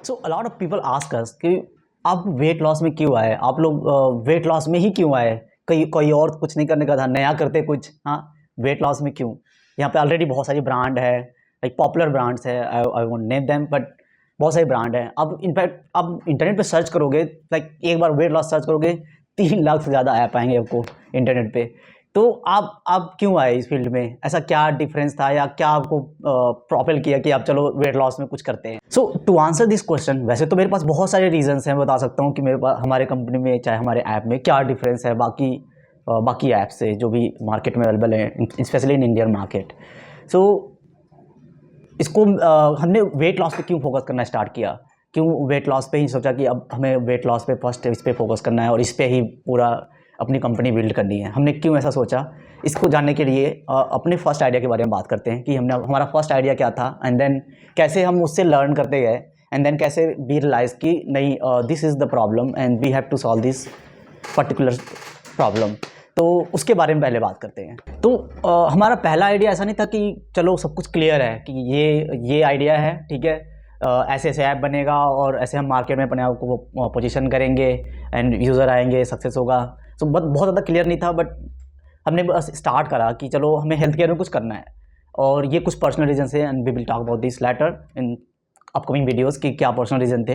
So a lot of people ask us कि आप wait loss में क्यों आए, आप लोग वेट लॉस में ही क्यों आए, कहीं कोई और कुछ नहीं करने का था, नया करते कुछ। हाँ, वेट लॉस में क्यों? यहाँ पे ऑलरेडी बहुत सारी ब्रांड है, लाइक पॉपुलर ब्रांड्स है, I won't name them, but बहुत सारी ब्रांड है। अब इनफैक्ट आप इंटरनेट पे सर्च करोगे, लाइक एक बार वेट लॉस सर्च करोगे 3 लाख से ज़्यादा ऐप आएंगे आपको इंटरनेट पे। तो आप क्यों आए इस फील्ड में? ऐसा क्या डिफरेंस था या क्या आपको प्रोपेल किया कि आप चलो वेट लॉस में कुछ करते हैं? सो टू आंसर दिस क्वेश्चन, वैसे तो मेरे पास बहुत सारे रीजंस हैं, बता सकता हूँ कि मेरे पास हमारे कंपनी में चाहे हमारे ऐप में क्या डिफरेंस है बाकी ऐप से जो भी मार्केट में अवेलेबल है, स्पेशली इन इंडियन मार्केट। सो इसको हमने वेट लॉस पे क्यों फोकस करना स्टार्ट किया, क्यों वेट लॉस पे ही सोचा कि अब हमें वेट लॉस पे फर्स्ट इस पे फोकस करना है और इस पे ही पूरा अपनी कंपनी बिल्ड करनी है। हमने क्यों ऐसा सोचा, इसको जानने के लिए अपने फर्स्ट आइडिया के बारे में बात करते हैं कि हमारा फर्स्ट आइडिया क्या था, एंड देन कैसे हम उससे लर्न करते गए, एंड देन कैसे वी रियलाइज कि नहीं, this is the problem and we have to solve this particular problem. तो उसके बारे में पहले बात करते हैं। तो हमारा पहला आइडिया ऐसा नहीं था कि चलो सब कुछ क्लियर है कि ये आइडिया है, ठीक है, ऐसे ऐसे ऐप बनेगा और ऐसे हम मार्केट में अपने आप को पोजीशन करेंगे एंड यूज़र आएंगे, सक्सेस होगा। तो बहुत ज़्यादा क्लियर नहीं था, बट हमने बस स्टार्ट करा कि चलो हमें हेल्थ केयर में कुछ करना है, और ये कुछ पर्सनल रीजन है and we will talk about this later in upcoming videos कि क्या पर्सनल रीज़न थे।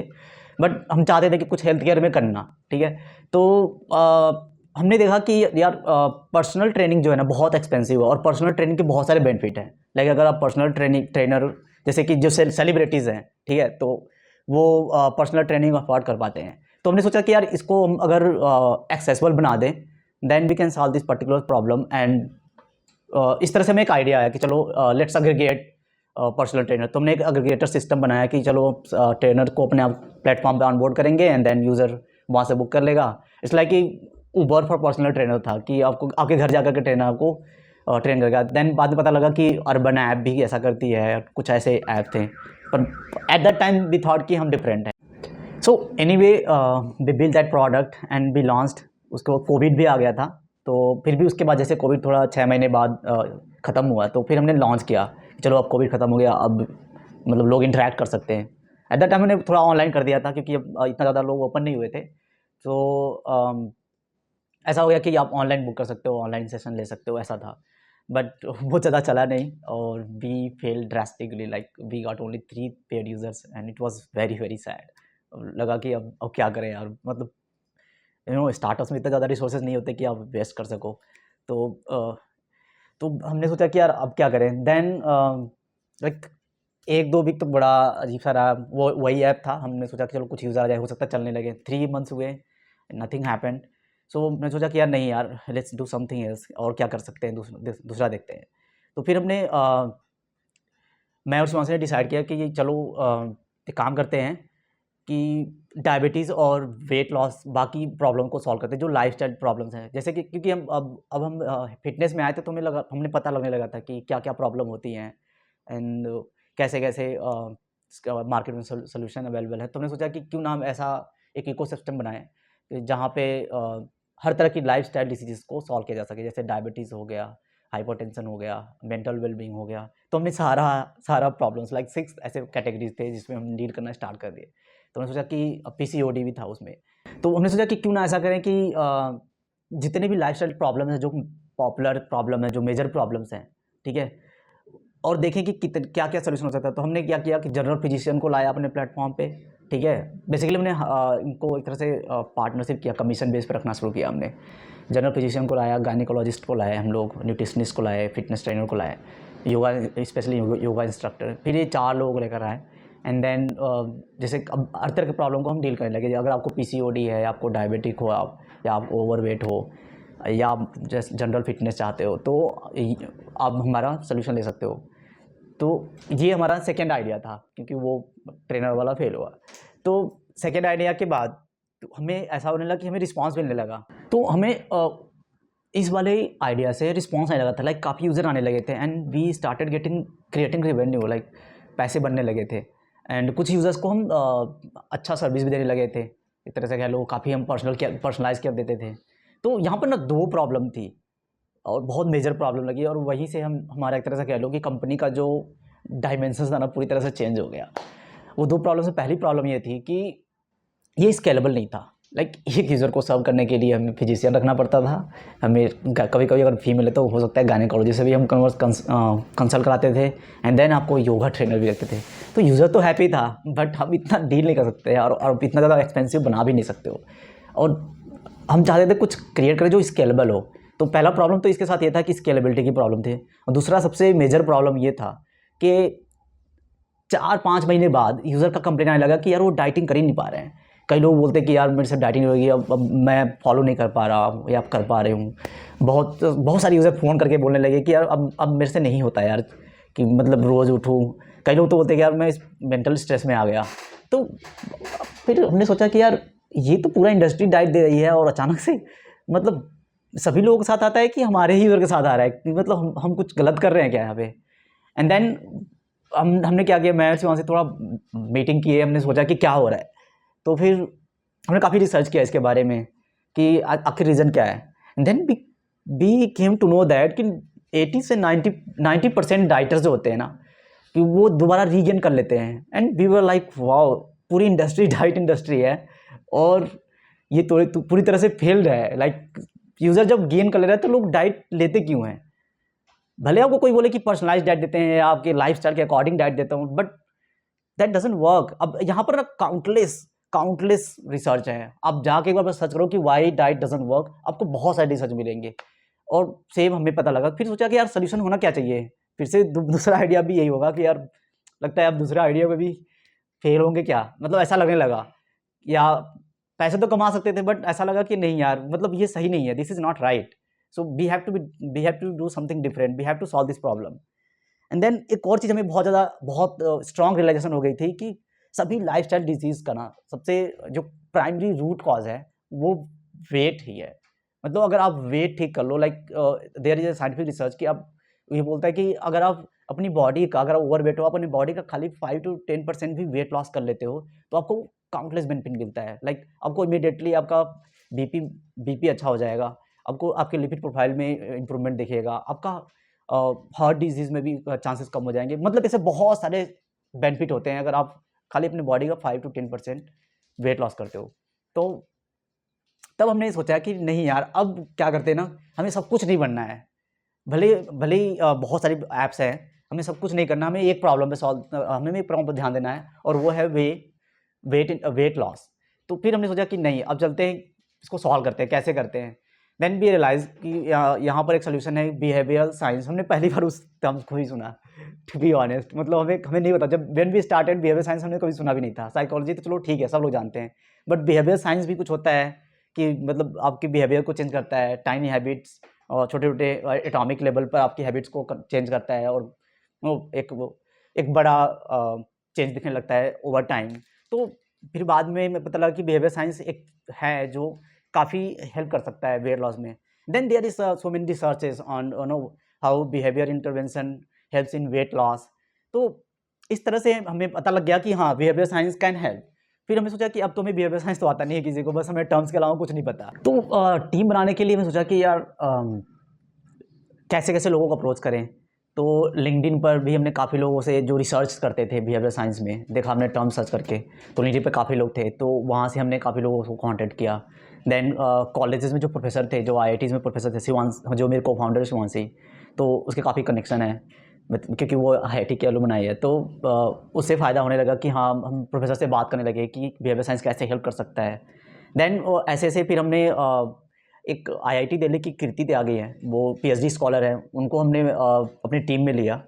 बट हम चाहते थे कि कुछ हेल्थ केयर में करना, ठीक है। तो हमने देखा कि यार पर्सनल ट्रेनिंग जो है ना बहुत एक्सपेंसिव है, और पर्सनल ट्रेनिंग के बहुत सारे बेनिफिट हैं। लाइक अगर आप पर्सनल ट्रेनर जैसे कि जो सेलिब्रिटीज़ हैं, ठीक है, तो वो पर्सनल ट्रेनिंग अफोर्ड कर पाते हैं। तो हमने सोचा कि यार इसको हम अगर एक्सेसिबल बना दें, then we can solve this particular problem. And इस तरह से हमें एक आइडिया आया कि चलो लेट्स अग्रीगेट पर्सनल ट्रेनर। तो हमने एक अग्रीगेटर सिस्टम बनाया कि चलो ट्रेनर को अपने आप प्लेटफॉर्म पे ऑनबोर्ड करेंगे एंड देन यूज़र वहाँ से बुक कर लेगा। इट्स लाइक कि ऊबर फॉर पर्सनल ट्रेनर था कि आपको आपके घर जाकर के ट्रेनर आपको ट्रेन करेगा। देन बाद में पता लगा कि अर्बन ऐप भी ऐसा करती है, कुछ ऐसे ऐप थे, पर at that time we thought कि हम डिफरेंट हैं। So anyway we build that product and we launched. उसके बाद कोविड भी आ गया था, तो फिर भी उसके बाद जैसे कोविड थोड़ा 6 महीने बाद ख़त्म हुआ, तो फिर हमने लॉन्च किया। चलो अब कोविड ख़त्म हो गया, अब मतलब लोग इंटरेक्ट कर सकते हैं। एट दैट टाइम हमने थोड़ा ऑनलाइन कर दिया था क्योंकि अब इतना ज़्यादा लोग ओपन नहीं हुए थे। तो ऐसा हो गया कि आप ऑनलाइन बुक कर सकते हो, ऑनलाइन सेशन ले सकते हो, ऐसा था। बट वो ज़्यादा चला नहीं और we fail drastically, like we got only 3 paid users and it was very very sad. लगा कि अब क्या करें यार, मतलब स्टार्टअप्स में इतना ज़्यादा रिसोर्सेज नहीं होते कि आप वेस्ट कर सको। तो तो हमने सोचा कि यार अब क्या करें। देन लाइक 1-2 वीक तो बड़ा अजीब सा रहा। वो वही ऐप था, हमने सोचा कि चलो कुछ यूज़र आ जाए, हो सकता है चलने लगे। 3 मंथ्स हुए, नथिंग हैपेंड। सो मैंने सोचा कि यार नहीं यार, लेट्स डू समथिंग एल्स, और क्या कर सकते हैं, दूसरा देखते हैं। तो फिर हमने मैं और सुभाष ने डिसाइड किया कि चलो एक काम करते हैं कि डायबिटीज़ और वेट लॉस बाकी प्रॉब्लम को सॉल्व करते हैं, जो लाइफस्टाइल प्रॉब्लम्स हैं। जैसे कि क्योंकि हम अब हम फिटनेस में आए थे, तो हमें पता लगने लगा था कि क्या क्या प्रॉब्लम होती हैं एंड कैसे कैसे मार्केट में सोल्यूशन अवेलेबल है। तो हमने सोचा कि क्यों ना हम ऐसा एक इकोसिस्टम बनाएं जहाँ पे हर तरह की लाइफस्टाइल डिसीज़ को सॉल्व किया जा सके, जैसे डायबिटीज़ हो गया, हाइपरटेंशन हो गया, मेंटल वेलबींग हो गया। तो हमने सारा प्रॉब्लम्स लाइक 6 ऐसे कैटेगरीज थे जिसमें हम डील करना स्टार्ट कर दिए। तो हमने सोचा कि पीसीओडी भी था उसमें। तो हमने सोचा कि क्यों ना ऐसा करें कि जितने भी लाइफस्टाइल प्रॉब्लम है, जो पॉपुलर प्रॉब्लम है, जो मेजर प्रॉब्लम्स हैं, ठीक है, और देखें कि क्या क्या सोल्यूशन हो सकता है। तो हमने क्या किया कि जनरल फिजिशियन को लाया अपने प्लेटफॉर्म पे, ठीक है। बेसिकली हमने इनको एक तरह से पार्टनरशिप किया, कमीशन बेस पर रखना शुरू किया हमने। जनरल फिजिशियन को लाया, गायनिकोलॉजिस्ट को लाए हम लोग, न्यूट्रिशनिस्ट को लाए, फिटनेस ट्रेनर को लाए, योगा स्पेशली योगा इंस्ट्रक्टर। फिर ये 4 लोग लेकर आए एंड देन जैसे अब हर तरह के प्रॉब्लम को हम डील करने लगे। अगर आपको पीसीओडी है, आपको डायबिटिक हो आप, या आप ओवरवेट हो, या आप जस्ट जनरल फिटनेस चाहते हो, तो आप हमारा सोल्यूशन ले सकते हो। तो ये हमारा सेकेंड आइडिया था, क्योंकि वो ट्रेनर वाला फेल हुआ। तो सेकेंड आइडिया के बाद तो हमें ऐसा होने लगा कि हमें रिस्पांस मिलने लगा। तो हमें इस वाले आइडिया से रिस्पांस आने लगा था, लाइक काफ़ी यूज़र आने लगे थे and we started creating revenue, like पैसे बनने लगे थे। एंड कुछ यूज़र्स को हम अच्छा सर्विस भी देने लगे थे, एक तरह से कह लो काफ़ी हम पर्सनलाइज केयर देते थे। तो यहाँ पर ना 2 प्रॉब्लम थी और बहुत मेजर प्रॉब्लम लगी, और वहीं से हमारा एक तरह से कह लो कि कंपनी का जो डायमेंशंस था ना पूरी तरह से चेंज हो गया। वो 2 प्रॉब्लम से पहली प्रॉब्लम ये थी कि ये स्केलेबल नहीं था। लाइक एक यूज़र को सर्व करने के लिए हमें फिजिशियन रखना पड़ता था, हमें कभी-कभी अगर फीमेल है तो हो सकता है गायनेकोलॉजिस्ट से भी हम कंसल्ट कराते थे, एंड देन आपको योगा ट्रेनर भी रखते थे। तो यूज़र तो हैप्पी था, बट हम इतना डील नहीं कर सकते और इतना ज़्यादा एक्सपेंसिव बना भी नहीं सकते हो, और हम चाहते थे कुछ क्रिएट करें जो स्केलेबल हो। तो पहला प्रॉब्लम तो इसके साथ ये था कि स्केलेबिलिटी की प्रॉब्लम थी, और दूसरा सबसे मेजर प्रॉब्लम ये था कि 4-5 महीने बाद यूज़र का कंप्लेन आने लगा कि यार वो डाइटिंग कर ही नहीं पा रहे हैं। कई लोग बोलते हैं कि यार मेरे से डाइटिंग नहीं होगी, अब मैं फॉलो नहीं कर पा रहा या कर पा रही हूँ। बहुत सारे यूज़र फ़ोन करके बोलने लगे कि यार अब मेरे से नहीं होता यार, कि मतलब रोज़ उठूँ। कई लोग तो बोलते हैं कि यार मैं इस मेंटल स्ट्रेस में आ गया। तो फिर हमने सोचा कि यार ये तो पूरा इंडस्ट्री डाइट दे रही है, और अचानक से मतलब सभी लोगों के साथ आता है कि हमारे ही यूज़र के साथ आ रहा है, कि मतलब हम कुछ गलत कर रहे हैं क्या यहाँ पे? एंड देन हमने क्या किया, मैं वहाँ से थोड़ा मीटिंग की है, हमने सोचा कि क्या हो रहा है। तो फिर हमने काफ़ी रिसर्च किया इसके बारे में कि आखिर रीज़न क्या है। Then we came to know that कि 80 से 90% डाइटर्स जो होते हैं ना, कि वो दोबारा रीगेन कर लेते हैं। And we were like wow, पूरी इंडस्ट्री डाइट इंडस्ट्री है और ये तो पूरी तरह से फेल्ड है। लाइक यूज़र जब गेन कर ले रहा है तो लोग डाइट लेते क्यों हैं? भले आपको कोई बोले कि पर्सनलाइज्ड डाइट देते हैं या आपके लाइफस्टाइल के अकॉर्डिंग डाइट देता हूँ, बट दैट डजंट वर्क। अब यहाँ पर ना काउंटलेस रिसर्च है। आप जाके एक बार बस सर्च करो कि वाई डाइट डजंट वर्क, आपको बहुत सारे रिसर्च मिलेंगे, और सेम हमें पता लगा। फिर सोचा कि यार सोल्यूशन होना क्या चाहिए। फिर से दूसरा आइडिया भी यही होगा कि यार लगता है अब दूसरा आइडिया में भी फेल होंगे क्या, मतलब ऐसा लगने लगा। या पैसे तो कमा सकते थे, बट ऐसा लगा कि नहीं यार, मतलब ये सही नहीं है, this is not right. So we have to do something different, we have to solve this problem. And then एक और चीज़ हमें बहुत स्ट्रॉन्ग रियलाइजेशन हो गई थी कि सभी लाइफस्टाइल डिजीज़ का ना सबसे जो प्राइमरी रूट कॉज है वो वेट ही है। मतलब अगर आप वेट ठीक कर लो, like there is a scientific research कि आप, ये बोलता है कि अगर आप अपनी बॉडी का, अगर आप ओवरवेट हो, आप अपनी बॉडी का खाली 5 to 10% भी वेट लॉस कर लेते हो तो आपको काउंटलेस बेनिफिट मिलता है। लाइक आपको इमीडिएटली आपका बीपी अच्छा हो जाएगा, आपको आपके लिपिड प्रोफाइल में इंप्रूवमेंट दिखेगा, आपका हार्ट डिजीज़ में भी चांसेस कम हो जाएँगे। मतलब ऐसे बहुत सारे बेनिफिट होते हैं अगर आप खाली अपनी बॉडी का 5 to 10% वेट लॉस करते हो। तो तब हमने सोचा कि नहीं यार, अब क्या करते हैं ना, हमें सब कुछ नहीं बनना है। भले भले ही बहुत सारी ऐप्स हैं, हमें सब कुछ नहीं करना, हमें एक प्रॉब्लम हमें एक प्रॉब्लम पे ध्यान देना है, और वो है वेट लॉस। तो फिर हमने सोचा कि नहीं, अब चलते हैं, इसको सॉल्व करते हैं, कैसे करते हैं। देन वी रियलाइज़ कि यहाँ पर एक सॉल्यूशन है, बिहेवियरल साइंस। हमने पहली बार उस टर्म्स को ही सुना, टू बी ऑनेस्ट। मतलब हमें नहीं पता, जब when we started behaviour science हमने कभी सुना भी नहीं था। साइकोलॉजी तो चलो ठीक है, सब लोग जानते हैं, बट बिहेवियर साइंस भी कुछ होता है कि मतलब आपके बिहेवियर को चेंज करता है, टाइनी हैबिट्स और छोटे-छोटे एटॉमिक लेवल पर आपकी हैबिट्स को चेंज करता है, और वो एक बड़ा चेंज दिखने लगता है ओवर टाइम। तो फिर बाद में मैं पता लगा कि बिहेवियर साइंस एक है जो काफ़ी हेल्प कर सकता है वेट लॉस में। Then there is so many researches on how behaviour intervention helps in weight loss. तो इस तरह से हमें पता लग गया कि हाँ, बिहेवियर साइंस कैन हेल्प। फिर हमने सोचा कि अब तो हमें बिहेवियर साइंस तो आता नहीं है किसी को, बस हमें टर्म्स के अलावा कुछ नहीं पता। तो टीम बनाने के लिए मैं सोचा कि यार कैसे-कैसे लोगों को अप्रोच करें। तो लिंक्डइन पर भी हमने काफ़ी लोगों से जो रिसर्च करते थे बिहेवियर साइंस में, देखा हमने टर्म सर्च करके, तो लिंक्डइन पे काफ़ी लोग थे, तो वहाँ से हमने काफ़ी लोगों को कॉन्टैक्ट किया। देन कॉलेजेस में जो प्रोफेसर थे, जो आईआईटीज़ में प्रोफेसर थे, शिवांश जो मेरे को-फाउंडर है शिवांशी, तो उसके काफ़ी कनेक्शन है, क्योंकि वो आईआईटी के एलुमनाई है। तो उससे फ़ायदा होने लगा कि हाँ, हम प्रोफेसर से बात करने लगे कि बिहेवियर साइंस कैसे हेल्प कर सकता है। देन ऐसे-ऐसे फिर हमने एक आईआईटी दिल्ली की कीर्ति त्यागी है, वो पीएचडी स्कॉलर हैं, उनको हमने अपनी टीम में लिया।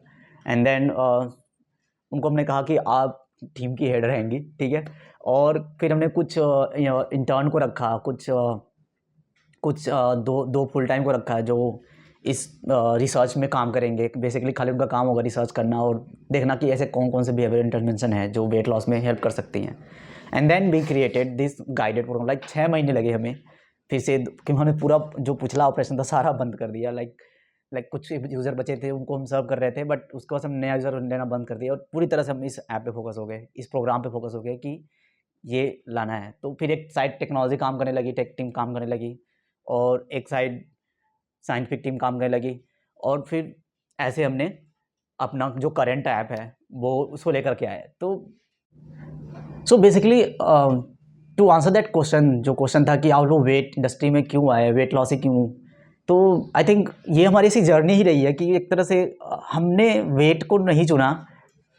एंड देन उनको हमने कहा कि आप टीम की हेड रहेंगी, ठीक है? और फिर हमने कुछ इंटर्न को रखा, कुछ दो फुल टाइम को रखा है जो इस रिसर्च में काम करेंगे। बेसिकली खाली उनका काम होगा रिसर्च करना और देखना कि ऐसे कौन-कौन से बिहेवियर इंटरवेंशन है जो वेट लॉस में हेल्प कर सकती हैं। And then we created this guided programme. Like 6 महीने लगे हमें फिर से, कि हमने पूरा जो पिछला ऑपरेशन था सारा बंद कर दिया। लाइक कुछ यूज़र बचे थे, उनको हम सर्व कर रहे थे, बट उसके बाद हम नया यूज़र लेना बंद कर दिया और पूरी तरह से हम इस ऐप पे फोकस हो गए, इस प्रोग्राम पे फोकस हो गए कि ये लाना है। तो फिर एक साइड टेक्नोलॉजी काम करने लगी, टेक टीम काम करने लगी, और एक साइड साइंटिफिक टीम काम करने लगी, और फिर ऐसे हमने अपना जो करंट ऐप है वो उसको लेकर के आए। तो so basically to answer that question, जो क्वेश्चन था कि आप लोग वेट इंडस्ट्री में क्यों आए, वेट लॉस से क्यों, तो आई थिंक ये हमारी ऐसी जर्नी ही रही है कि एक तरह से हमने वेट को नहीं चुना,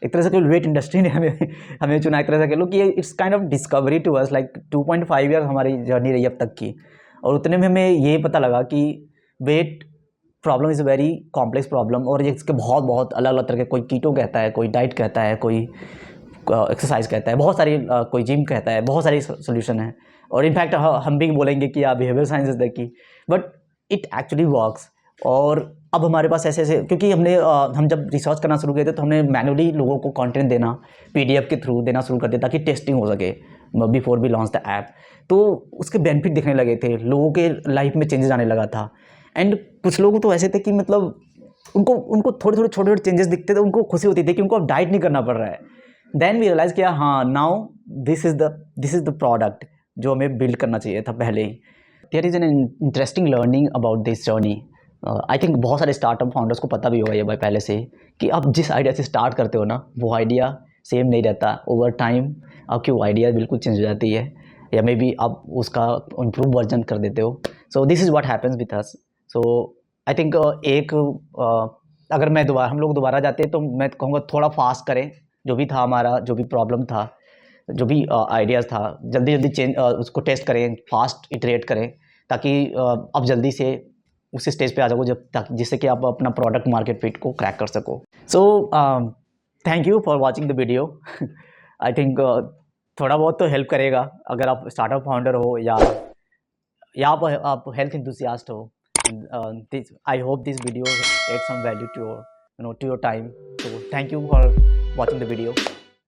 एक तरह से कोई वेट इंडस्ट्री ने हमें हमें चुना, एक तरह से कह लो कि it's kind of discovery to us, like 2.5 years हमारी जर्नी रही अब तक की। और उतने में हमें ये पता लगा कि weight problem is a very complex problem, और ये इसके बहुत बहुत अलग अलग तरह के, कोई कीटो कहता है, कोई डाइट कहता है, कोई एक्सरसाइज कहता है, बहुत सारी कोई जिम कहता है, बहुत सारी सोल्यूशन है। और इनफैक्ट हम भी बोलेंगे कि behaviour science is the key, but it actually works. और अब हमारे पास ऐसे ऐसे, क्योंकि हम जब रिसर्च करना शुरू किए थे तो हमने मैनुअली लोगों को कंटेंट देना पीडीएफ के थ्रू देना शुरू कर दिया ताकि टेस्टिंग हो सके before we launch the app. तो उसके बेनिफिट दिखने लगे थे, लोगों के लाइफ में चेंजेस आने लगा था। एंड कुछ लोग तो ऐसे थे कि मतलब उनको उनको थोड़े थोड़े छोटे छोटे चेंजेस दिखते थे, उनको खुशी होती थी कि उनको अब डाइट नहीं करना पड़ रहा है। देन वी रियलाइज़ किया, हाँ now this is the product जो हमें बिल्ड करना चाहिए था पहले ही। There is an interesting learning about this journey. I think बहुत सारे स्टार्टअप फाउंडर्स को पता भी होगा ये भाई पहले से, कि आप जिस आइडिया से स्टार्ट करते हो ना, वो आइडिया सेम नहीं रहता। ओवर टाइम आपकी वो आइडिया बिल्कुल चेंज हो जाती है, या मे बी आप उसका इम्प्रूव वर्जन कर देते हो। So this is what happens with us. So I think अगर हम लोग दोबारा जाते तो मैं कहूँगा थोड़ा फास्ट करें, जो भी था हमारा, जो भी प्रॉब्लम था, जो भी आइडियाज़ था, जल्दी जल्दी चेंज उसको टेस्ट करें, फास्ट इटरेट करें, ताकि आप जल्दी से उस स्टेज पे आ जाओ जिससे कि आप अपना प्रोडक्ट मार्केट फिट को क्रैक कर सको। So thank you for watching the video. I think थोड़ा बहुत तो हेल्प करेगा अगर आप स्टार्टअप फाउंडर हो, या आप हेल्थ इंथुसियास्ट हो। I hope this video add some value to your, to your time. So thank you for watching the video.